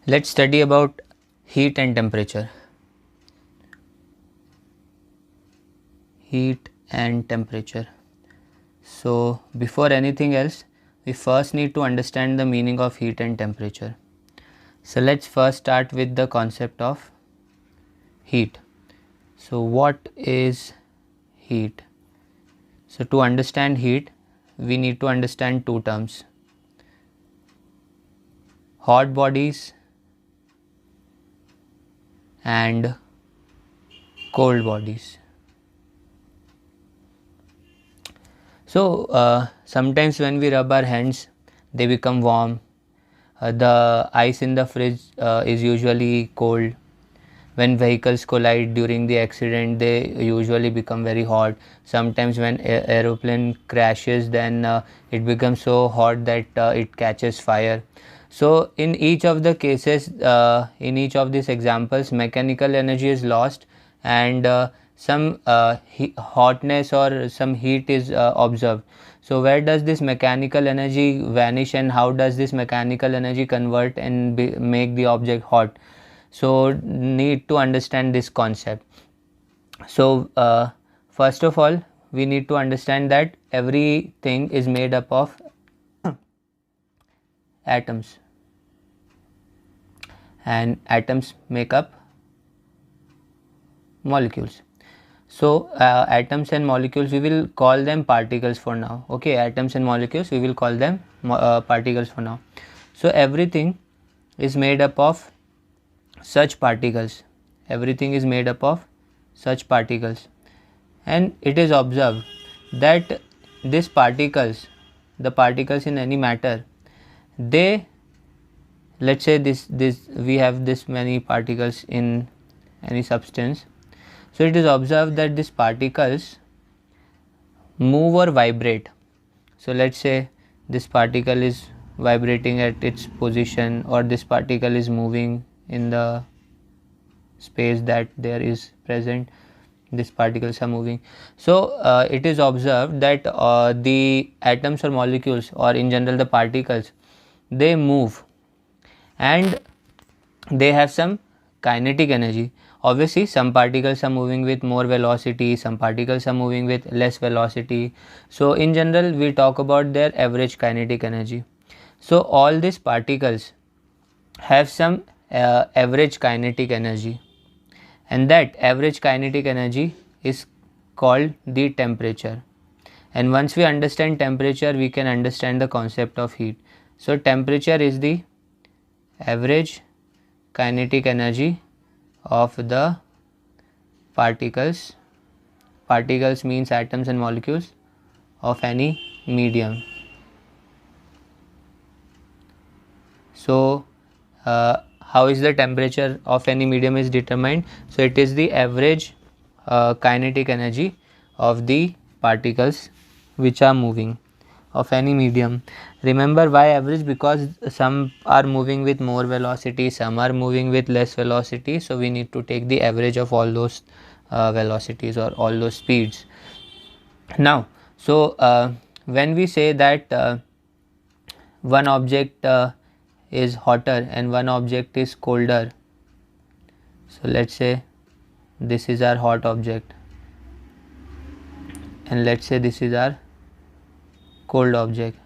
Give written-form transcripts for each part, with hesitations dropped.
Let's study about heat and temperature. Heat and temperature. So before anything else, we first need to understand the meaning of heat and temperature. So let's first start with the concept of heat. So what is heat? So to understand heat, we need to understand two terms: hot bodies and cold bodies. So sometimes when we rub our hands, they become warm. The ice in the fridge is usually cold. When vehicles collide during the accident, they usually become very hot. Sometimes when aeroplane crashes, then it becomes so hot that it catches fire. So in each of the cases, in each of these examples, mechanical energy is lost, and some hotness or some heat is observed. So where does this mechanical energy vanish, and how does this mechanical energy convert and make the object hot? So need to understand this concept. So first of all, we need to understand that everything is made up of atoms, and atoms make up molecules. So atoms and molecules, we will call them particles for now. Okay, atoms and molecules, we will call them particles for now. So everything is made up of such particles. Everything is made up of such particles, and it is observed that these particles, the particles in any matter, they, let's say this we have this many particles in any substance. So it is observed that these particles move or vibrate. So let's say this particle is vibrating at its position, or this particle is moving in the space that there is present. These particles are moving. So it is observed that the atoms or molecules, or in general the particles, they move, and they have some kinetic energy. Obviously some particles are moving with more velocity, some particles are moving with less velocity. So in general we talk about their average kinetic energy. So all these particles have some average kinetic energy, and that average kinetic energy is called the temperature. And once we understand temperature, we can understand the concept of heat. So temperature is the average kinetic energy of the particles. Particles means atoms and molecules of any medium. So how is the temperature of any medium is determined? So it is the average kinetic energy of the particles which are moving of any medium. Remember why average? Because some are moving with more velocity, some are moving with less velocity. So we need to take the average of all those velocities or all those speeds. Now, so when we say that one object is hotter and one object is colder, so let's say this is our hot object, and let's say this is our cold object.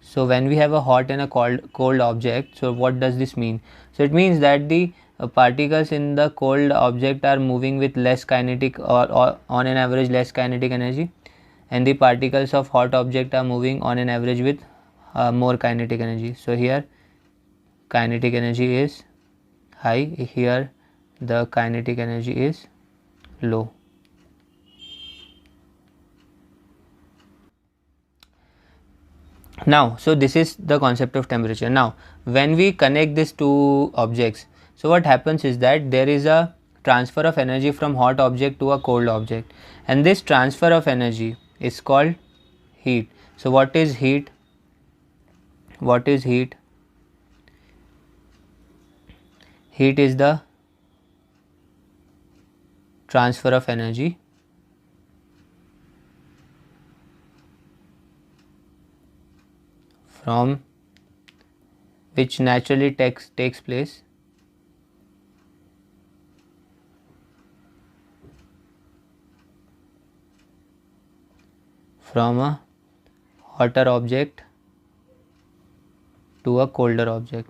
So when we have a hot and a cold object, so what does this mean? So it means that the particles in the cold object are moving with less kinetic, or on an average less kinetic energy, and the particles of hot object are moving on an average with more kinetic energy. So here kinetic energy is high, here the kinetic energy is low. Now, so this is the concept of temperature. Now when we connect these two objects, so what happens is that there is a transfer of energy from hot object to a cold object, and this transfer of energy is called heat. So what is heat? What is heat? Heat is the transfer of energy from which naturally takes place from a hotter object to a colder object.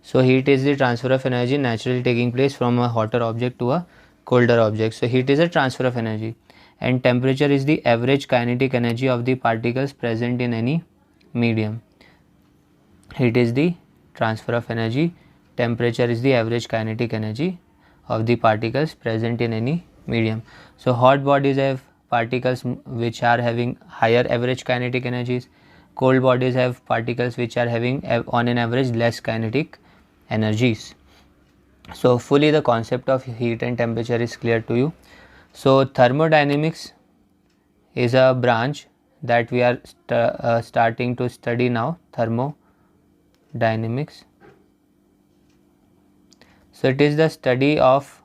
So heat is the transfer of energy naturally taking place from a hotter object to a colder object. So heat is a transfer of energy, and temperature is the average kinetic energy of the particles present in any medium. Heat is the transfer of energy, temperature is the average kinetic energy of the particles present in any medium. So hot bodies have particles which are having higher average kinetic energies, cold bodies have particles which are having on an average less kinetic energies. So fully the concept of heat and temperature is clear to you. So thermodynamics is a branch that we are starting to study now, thermodynamics. So it is the study of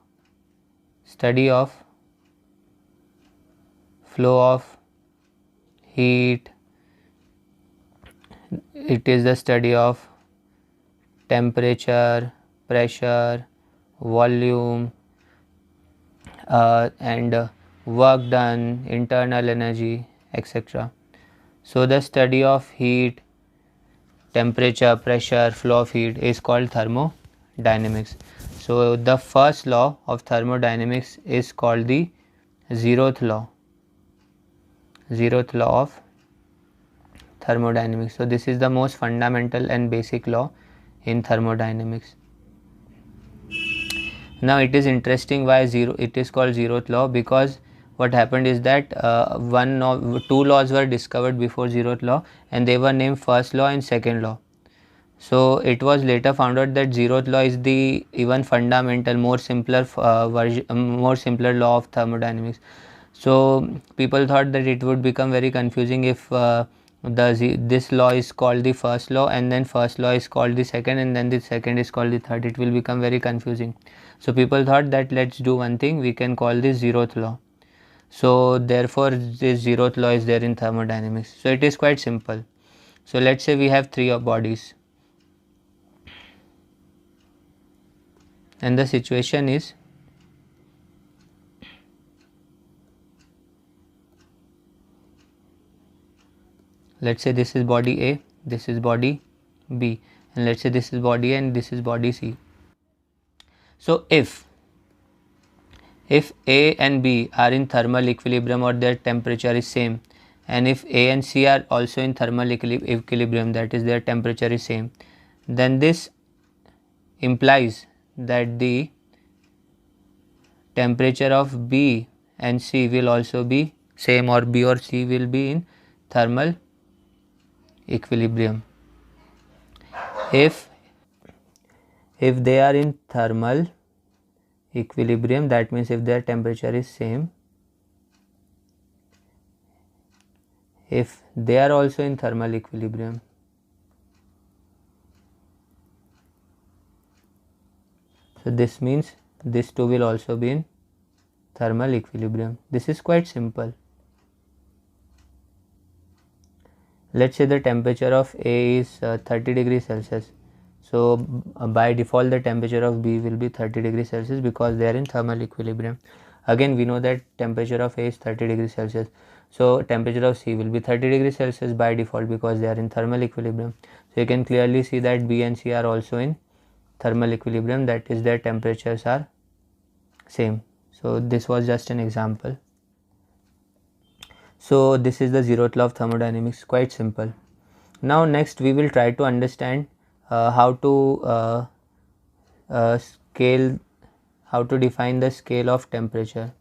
flow of heat, it is the study of temperature, pressure, volume, and work done, internal energy, etc. So the study of heat, temperature, pressure, flow of heat is called thermodynamics. So the first law of thermodynamics is called the zeroth law of thermodynamics. So this is the most fundamental and basic law in thermodynamics. Now it is interesting why it is called zeroth law, because what happened is that two laws were discovered before zeroth law, and they were named first law and second law. So it was later found out that zeroth law is the even fundamental, more simpler law of thermodynamics. So people thought that it would become very confusing if this law is called the first law, and then first law is called the second, and then the second is called the third. It will become very confusing. So people thought that let's do one thing, we can call this zeroth law. So therefore this zeroth law is there in thermodynamics. So it is quite simple. So let's say we have three bodies, and the situation is let's say this is body A, this is body B, and let's say this is body A and this is body C. So if A and B are in thermal equilibrium, or their temperature is same, and if A and C are also in thermal equilibrium, that is their temperature is same, then this implies that the temperature of B and C will also be same, or B or C will be in thermal equilibrium. If they are in thermal equilibrium, that means if their temperature is same, if they are also in thermal equilibrium, so this means this too will also be in thermal equilibrium. This is quite simple. Let's say the temperature of A is 30 degrees Celsius. So by default the temperature of B will be 30 degrees Celsius because they are in thermal equilibrium. Again we know that temperature of A is 30 degrees Celsius. So temperature of C will be 30 degrees Celsius by default because they are in thermal equilibrium. So you can clearly see that B and C are also in thermal equilibrium, that is their temperatures are same. So this was just an example. So this is the zeroth law of thermodynamics, quite simple. Now next we will try to understand how to define the scale of temperature.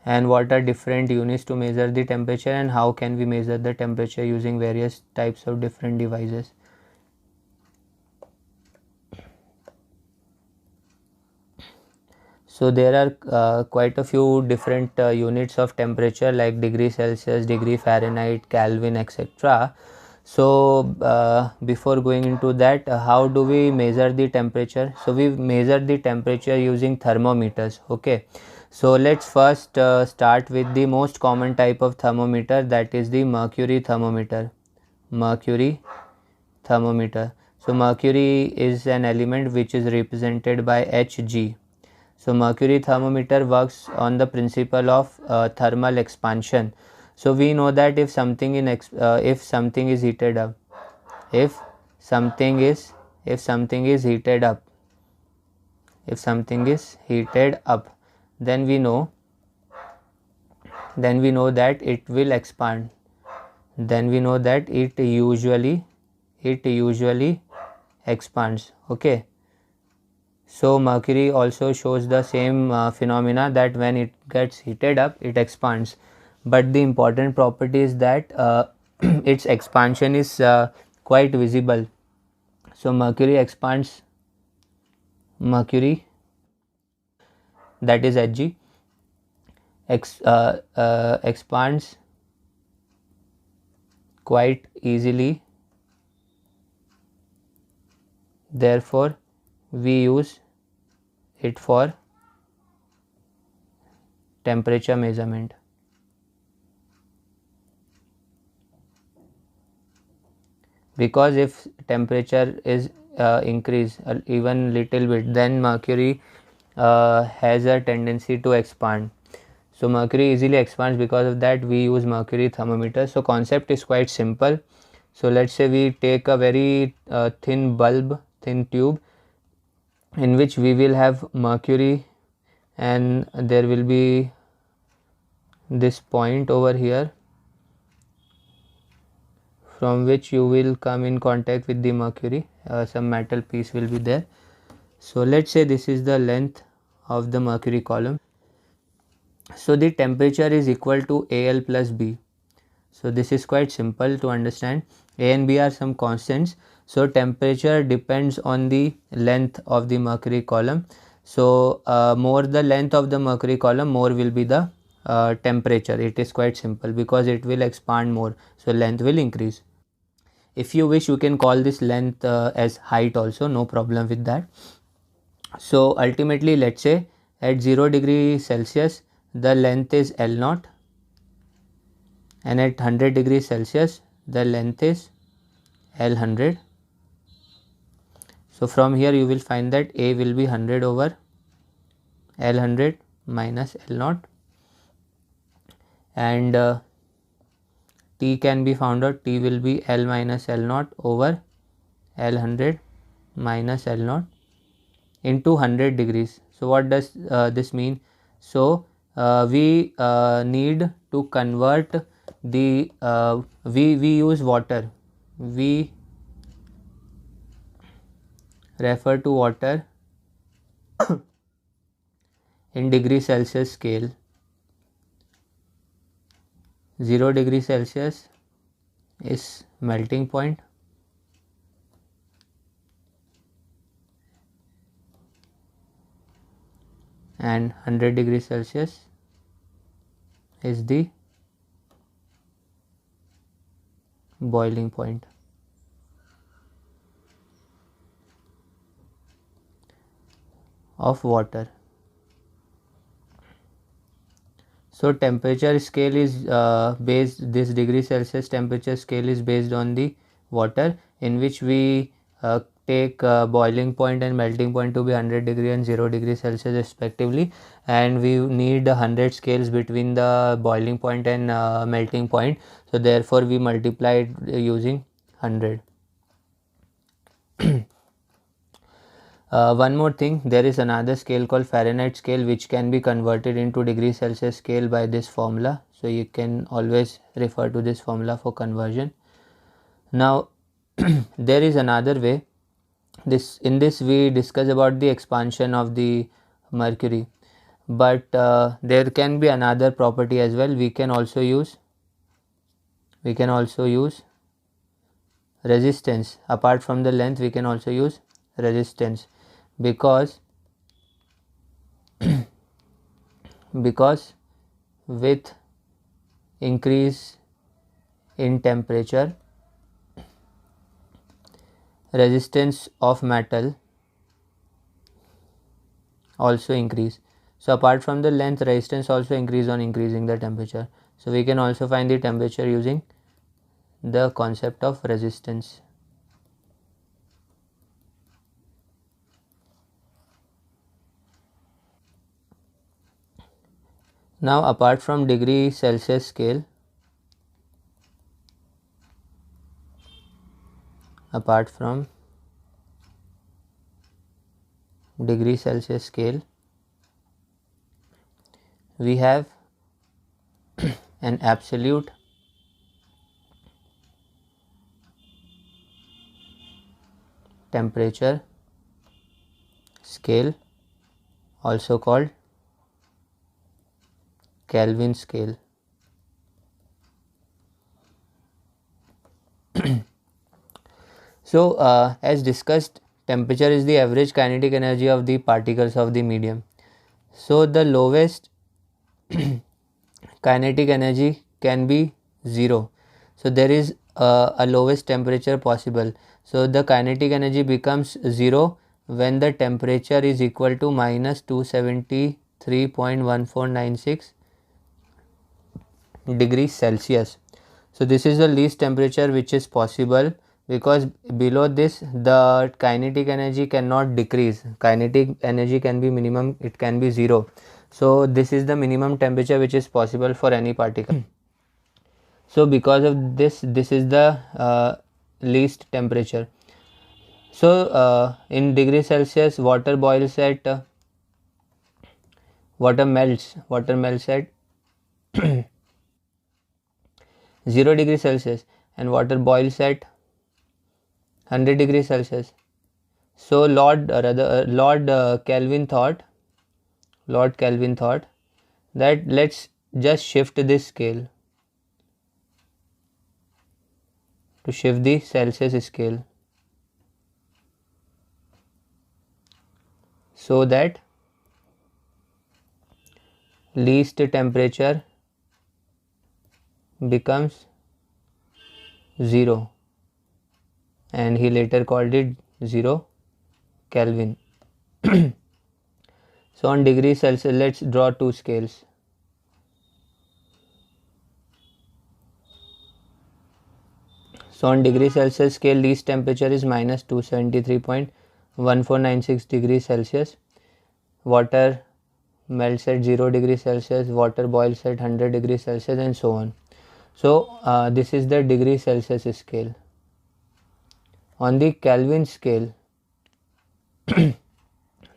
And what are different units to measure the temperature, and how can we measure the temperature using various types of different devices. So there are quite a few different units of temperature like degree Celsius, degree Fahrenheit, Kelvin, etc. So before going into that, how do we measure the temperature? So we measure the temperature using thermometers. Okay, so let's first start with the most common type of thermometer, that is the mercury thermometer. Mercury thermometer. So mercury is an element which is represented by Hg. So mercury thermometer works on the principle of thermal expansion. So we know that if something if something is heated up, if something is if something is heated up, if something is heated up, then we know that it will expand. Then we know that it usually expands. Okay. So mercury also shows the same phenomena, that when it gets heated up it expands, but the important property is that its expansion is quite visible. So mercury expands, mercury, that is Hg, expands quite easily, therefore we use it for temperature measurement. Because if temperature is increase even little bit, then mercury has a tendency to expand. So mercury easily expands, because of that we use mercury thermometer. So concept is quite simple. So let's say we take a very thin bulb, thin tube, in which we will have mercury, and there will be this point over here from which you will come in contact with the mercury. Some metal piece will be there. So let's say this is the length of the mercury column. So the temperature is equal to AL plus B. So this is quite simple to understand. A and B are some constants. So temperature depends on the length of the mercury column. So more the length of the mercury column, more will be the temperature. It is quite simple, because it will expand more, so length will increase. If you wish, you can call this length as height also, no problem with that. So ultimately, let's say at 0 degree Celsius the length is L naught, and at 100 degrees Celsius the length is L100. So from here you will find that A will be 100 over L100 minus L naught, and T can be found out. T will be L minus L naught over L100 minus L naught into 100 degrees. So what does this mean? So we need to convert the we use water, we refer to water in degree Celsius scale. 0 degree Celsius is melting point, and 100 degrees Celsius is the boiling point. Of water. So temperature scale is based, this degree Celsius temperature scale is based on the water, in which we take boiling point and melting point to be 100 degree and 0 degree Celsius respectively, and we need 100 scales between the boiling point and melting point. So therefore we multiply it using 100. One more thing, there is another scale called Fahrenheit scale, which can be converted into degree Celsius scale by this formula. So you can always refer to this formula for conversion. Now there is another way. In this we discuss about the expansion of the mercury, but there can be another property as well. We can also use resistance. Apart from the length, we can also use resistance, because with increase in temperature resistance of metal also increase. So apart from the length, resistance also increase on increasing the temperature. So we can also find the temperature using the concept of resistance. Now apart from degree Celsius scale, apart from degree Celsius scale, we have an absolute temperature scale, also called Kelvin scale. So as discussed, temperature is the average kinetic energy of the particles of the medium. So the lowest kinetic energy can be 0. So there is a lowest temperature possible. So the kinetic energy becomes 0 when the temperature is equal to minus 273.1496 degrees Celsius. So this is the least temperature which is possible, because below this the kinetic energy cannot decrease. Kinetic energy can be minimum, it can be 0. So this is the minimum temperature which is possible for any particle. So because of this, this is the least temperature. So in degree Celsius, water boils at water melts at 0 degree Celsius, and water boils at 100 degrees Celsius. So Lord Kelvin thought that let's just shift this scale, to shift the Celsius scale, so that least temperature becomes 0, and he later called it 0 Kelvin. So on degree Celsius, let's draw two scales. So on degree Celsius scale, least temperature is minus 273.1496 degrees Celsius. Water melts at 0 degrees Celsius, water boils at 100 degrees Celsius, and so on. So this is the degree Celsius scale. On the Kelvin scale,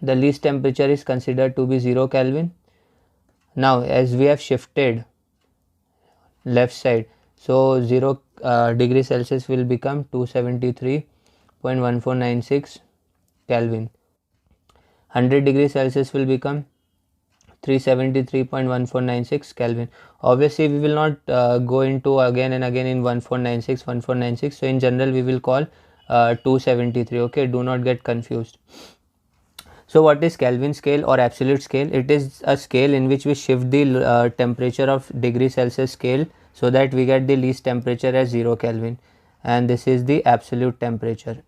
the least temperature is considered to be 0 Kelvin. Now as we have shifted left side, so 0 degree Celsius will become 273.1496 Kelvin. 100 degrees Celsius will become 373.1496 Kelvin. Obviously we will not go into again and again in 1496. So in general we will call 273. Okay, do not get confused. So what is Kelvin scale or absolute scale? It is a scale in which we shift the temperature of degree Celsius scale so that we get the least temperature as 0 Kelvin, and this is the absolute temperature.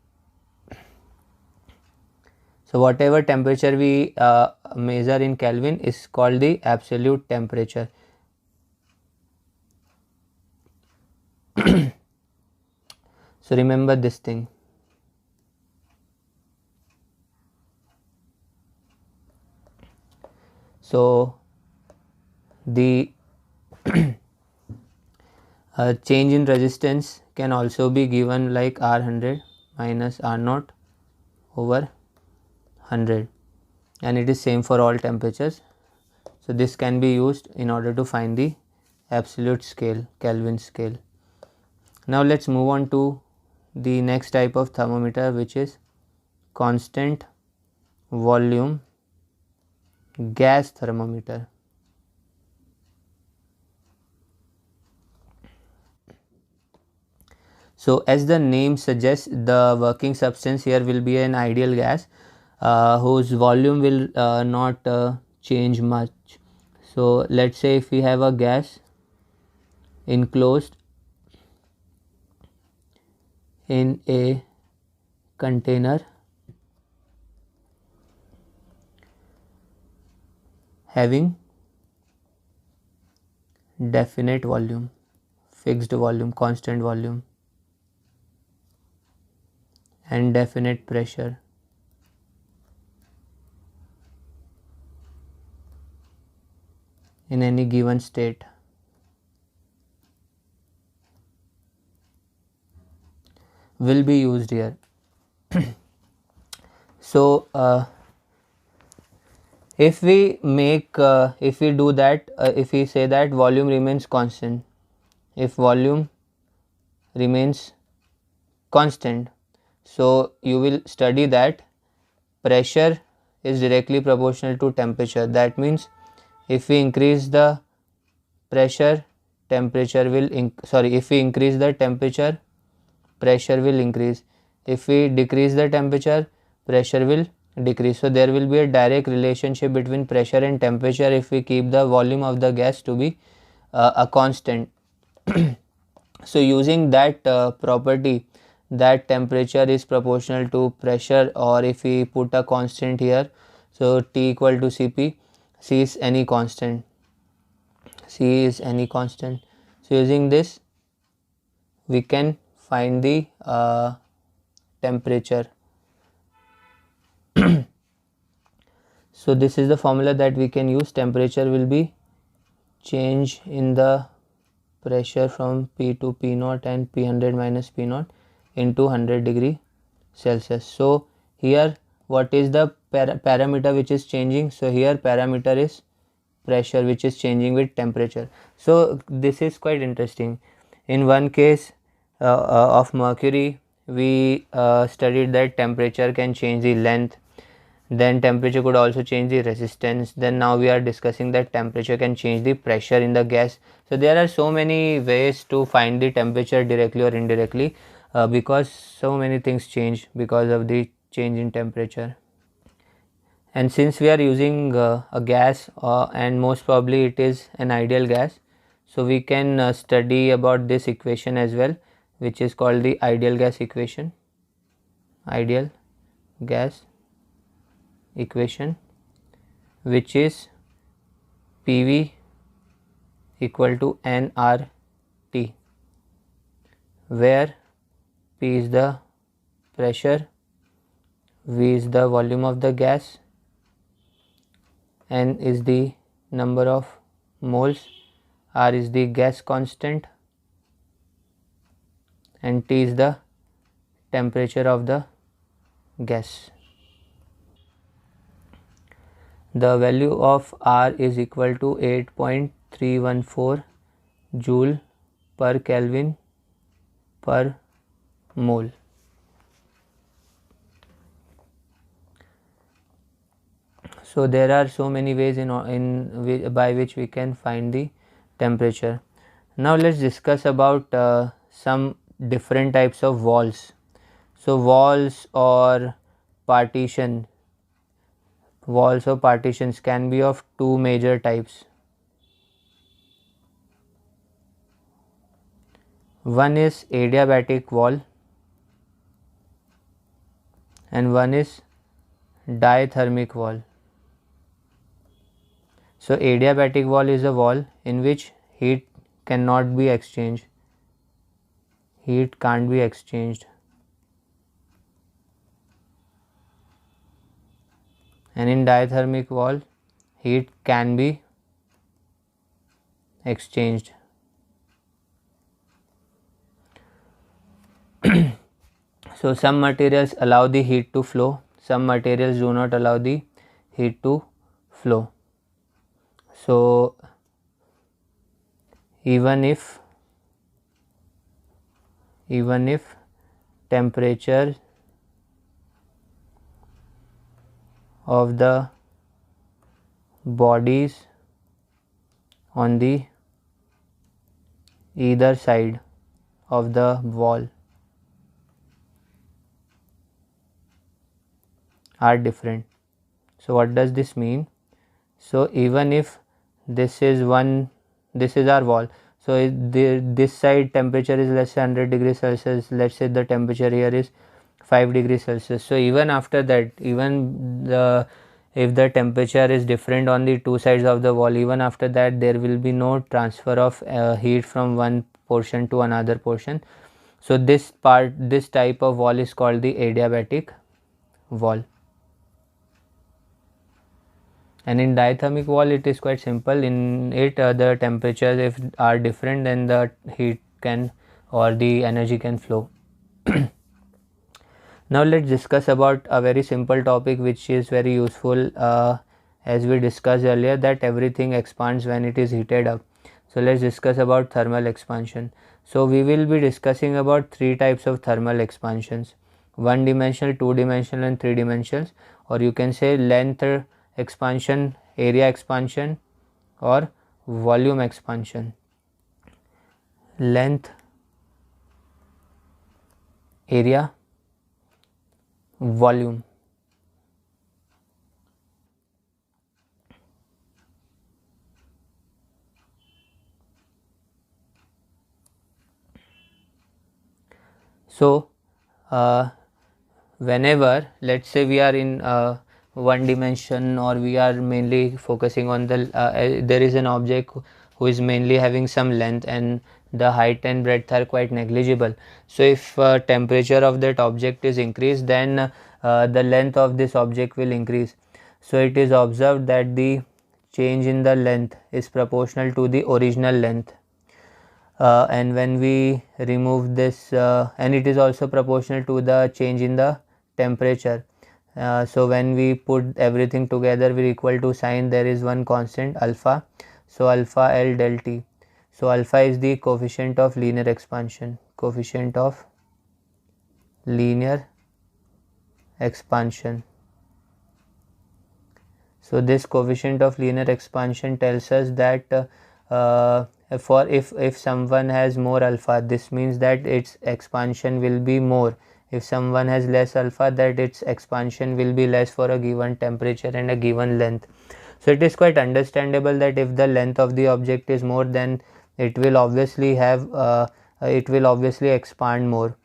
So whatever temperature we measure in Kelvin is called the absolute temperature. So remember this thing. So the change in resistance can also be given like R100 minus R0 over 100, and it is same for all temperatures. So this can be used in order to find the absolute scale, Kelvin scale. Now let's move on to the next type of thermometer, which is constant volume gas thermometer. So as the name suggests, the working substance here will be an ideal gas whose volume will not change much. So let's say if we have a gas enclosed in a container having definite volume, fixed volume, constant volume, and definite pressure. In any given state. Will be used here. So if we do that, if we say that volume remains constant, if volume remains constant, so you will study that pressure is directly proportional to temperature. That means if we increase the pressure, temperature will if we increase the temperature, pressure will increase. If we decrease the temperature, pressure will decrease. So there will be a direct relationship between pressure and temperature if we keep the volume of the gas to be a constant. So using that property, that temperature is proportional to pressure, or if we put a constant here, so T equal to Cp, C is any constant, C is any constant. So using this we can find the temperature. So this is the formula that we can use. Temperature will be change in the pressure from P to P naught and P100 minus P naught into 100 degree Celsius. So here what is the parameter which is changing? So here parameter is pressure, which is changing with temperature. So this is quite interesting. In one case of mercury, we studied that temperature can change the length, then temperature could also change the resistance. Then now we are discussing that temperature can change the pressure in the gas. So there are so many ways to find the temperature directly or indirectly, because so many things change because of the change in temperature. And since we are using a gas, and most probably it is an ideal gas, so we can study about this equation as well, which is called the ideal gas equation. Ideal gas equation, which is PV equal to nRT, where P is the pressure, V is the volume of the gas, N is the number of moles, R is the gas constant, and T is the temperature of the gas. The value of R is equal to 8.314 joule per Kelvin per mole. So there are so many ways by which we can find the temperature. Now let's discuss about some different types of walls. So walls or partitions can be of two major types. One is adiabatic wall and one is diathermic wall. So adiabatic wall is a wall in which heat cannot be exchanged. Heat can't be exchanged. And in diathermic wall, heat can be exchanged. So some materials allow the heat to flow, some materials do not allow the heat to flow. So even if temperature of the bodies on the either side of the wall are different. So what does this mean? So even if this is our wall, so this side temperature is less than 100 degrees Celsius, let's say the temperature here is 5 degrees Celsius. So even after that, even if the temperature is different on the two sides of the wall, even after that there will be no transfer of heat from one portion to another portion. So this type of wall is called the adiabatic wall. And in diathermic wall it is quite simple. In it the temperatures if are different, then the heat can or the energy can flow. Now let's discuss about a very simple topic which is very useful, as we discussed earlier, that everything expands when it is heated up. So let's discuss about thermal expansion. So we will be discussing about three types of thermal expansions: one dimensional, two dimensional and three dimensionals, or you can say length expansion, area expansion or volume expansion. Length, area, volume. So whenever, let's say, we are in one dimension, or we are mainly focusing on the there is an object who is mainly having some length and the height and breadth are quite negligible. So if temperature of that object is increased, then the length of this object will increase. So it is observed that the change in the length is proportional to the original length. And when we remove this, and it is also proportional to the change in the temperature. So when we put everything together with equal to sign, there is one constant alpha. So alpha L del T. So alpha is the coefficient of linear expansion. Coefficient of linear expansion. So this coefficient of linear expansion tells us that for if someone has more alpha, this means that its expansion will be more. If someone has less alpha, that its expansion will be less for a given temperature and a given length. So it is quite understandable that if the length of the object is more, then it will obviously expand more.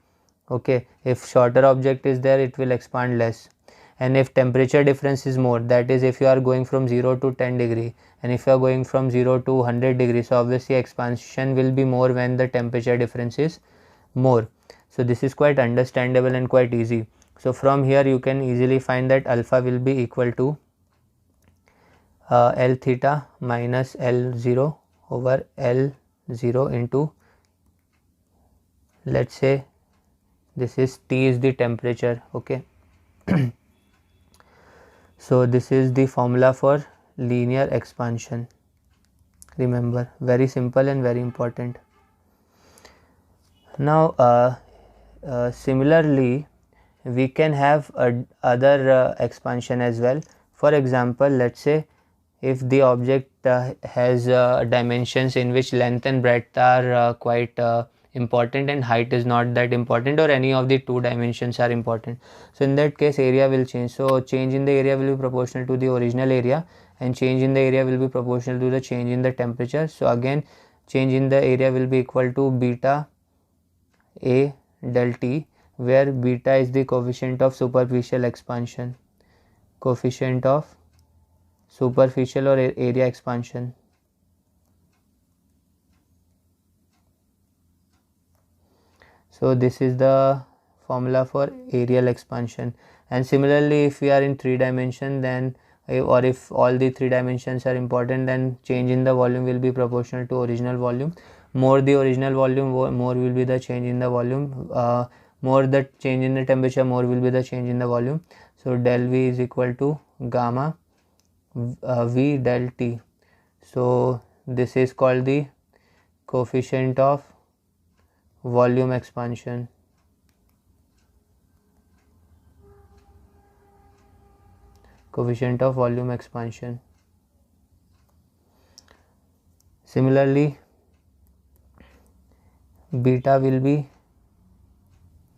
Okay, if shorter object is there, it will expand less. And if temperature difference is more, that is, if you are going from 0 to 10 degree and if you are going from 0 to 100 degrees, so obviously expansion will be more when the temperature difference is more. So this is quite understandable and quite easy. So from here you can easily find that alpha will be equal to L theta minus L0 over L0 into, let's say, this is T is the temperature. Okay. So this is the formula for linear expansion. Remember, very simple and very important. Now similarly we can have other expansion as well. For example, let's say if the object has dimensions in which length and breadth are quite important and height is not that important, or any of the two dimensions are important. So in that case area will change. So change in the area will be proportional to the original area, and change in the area will be proportional to the change in the temperature. So again, change in the area will be equal to beta A del T, where beta is the coefficient of superficial expansion. Coefficient of superficial or area expansion. So this is the formula for areal expansion. And similarly, if we are in 3 dimension, then or if all the 3 dimensions are important, then change in the volume will be proportional to original volume. More the original volume, more will be the change in the volume. More the change in the temperature, more will be the change in the volume. So del V is equal to gamma V del T. So this is called the coefficient of volume expansion. Coefficient of volume expansion. Similarly, beta will be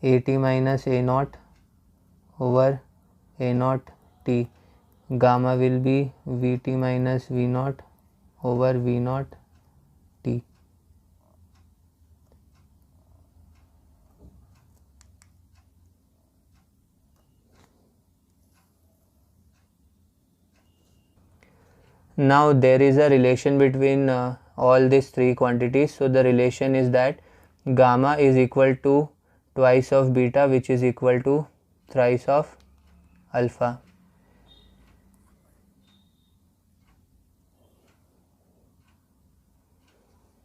AT minus A naught over A naught T. Gamma will be Vt minus V naught over V naught T. Now there is a relation between all these three quantities. So the relation is that gamma is equal to twice of beta, which is equal to thrice of alpha.